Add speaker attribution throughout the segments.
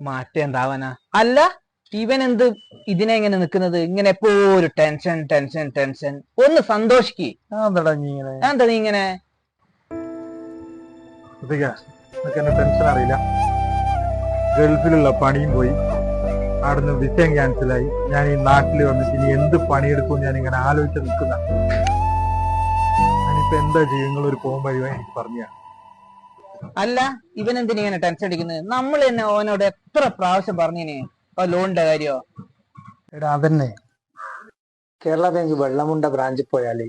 Speaker 1: മാറ്റം എന്താവാനാ? അല്ല, ഇവൻ എന്ത് ഇതിനെ ഇങ്ങനെ നിക്കുന്നത്? ഇങ്ങനെ എപ്പോഴും ടെൻഷൻ ടെൻഷൻ ടെൻഷൻ. ഒന്ന് സന്തോഷിക്ക്. എന്താ നീ ഇങ്ങനെ?
Speaker 2: ടെൻഷൻ അറിയില്ല. ഗൾഫിലുള്ള പണിയും പോയി, അവിടുന്ന് വിസയും ക്യാൻസലായി. ഞാൻ ഈ നാട്ടിൽ വന്നിട്ട് ഇനി എന്ത് പണിയെടുക്കും ഞാൻ ഇങ്ങനെ ആലോചിച്ച് നിൽക്കുന്ന. ഞാനിപ്പോ എന്താ ചെയ്യുന്ന ഒരു പോകുമ്പോ എനിക്ക് പറഞ്ഞ.
Speaker 1: അല്ല, ഇവൻ എന്തിനാ ഇങ്ങനെ ടെൻഷൻ അടിക്കുന്നത്? നമ്മൾ തന്നെ അവനോട് എത്ര പ്രാവശ്യം പറഞ്ഞിനി ലോണിന്റെ കാര്യോ?
Speaker 2: എടാ അതന്നെ, കേരള ബാങ്ക് വെള്ളമുണ്ട ബ്രാഞ്ചിൽ പോയാലേ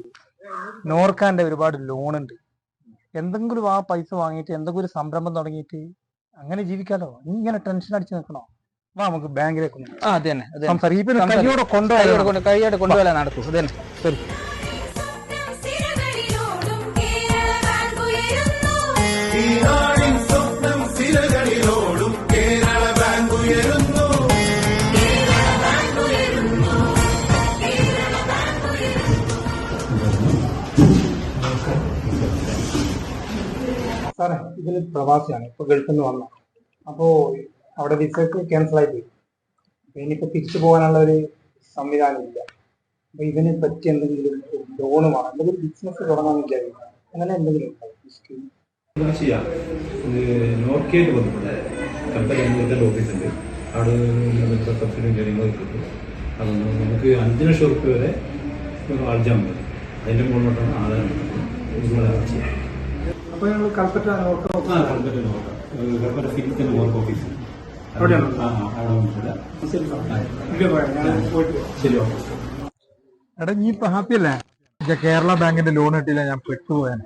Speaker 2: നോർക്കാന്റെ ഒരുപാട് ലോൺ ഉണ്ട്. എന്തെങ്കിലും ആ പൈസ വാങ്ങിയിട്ട് എന്തെങ്കിലും ഒരു സംരംഭം തുടങ്ങിയിട്ട് അങ്ങനെ ജീവിക്കാലോ. നീ ഇങ്ങനെ ടെൻഷൻ അടിച്ച് നിൽക്കണോ? വാ നമുക്ക് ബാങ്കിലേക്ക്
Speaker 1: കൈയോടെ കൊണ്ടുപോയാലേ നടക്കൂ. അത് തന്നെ, ശരി.
Speaker 2: സാറേ, ഇതിന് പ്രവാസിയാണ്, ഇപ്പൊ ഗൾഫിൽ നിന്ന് വന്ന. അപ്പോ അവിടെ വിസക്ക് ക്യാൻസൽ ആയി പോയി. ഇനിയിപ്പോ തിരിച്ചു പോകാനുള്ള ഒരു സംവിധാനം ഇല്ല. അപ്പൊ ഇതിനെ പറ്റി എന്തെങ്കിലും ലോണ് വേണം, എന്തെങ്കിലും ബിസിനസ് തുടങ്ങാന്ന് വിചാരിക്കും. അങ്ങനെ എന്തെങ്കിലും
Speaker 3: ചെയ്യാം. നോർക്കയായിട്ട് ബന്ധപ്പെട്ട് കമ്പനി ഓഫീസുണ്ട്. അവിടെ സബ്സിഡിയും കാര്യങ്ങളൊക്കെ കിട്ടും. അതൊന്ന് നമുക്ക് 5 ലക്ഷം റുപ്യ വരെ ആർജാൻ പറ്റും. അതിൻ്റെ മുകളിലോട്ടാണ് ആധാരം ചെയ്യാം.
Speaker 2: അപ്പൊ ഞങ്ങൾ കൽപ്പറ്റ നോക്കാം.
Speaker 3: കൽപ്പറ്റ സിറ്റിയിൽ വർക്ക് ഓഫീസ് ശരി.
Speaker 2: എടാ, നീ ഇപ്പൊ ഹാപ്പി അല്ലേ? കേരള ബാങ്കിന്റെ ലോൺ കിട്ടിയില്ല, ഞാൻ പെട്ടുപോയാൻ.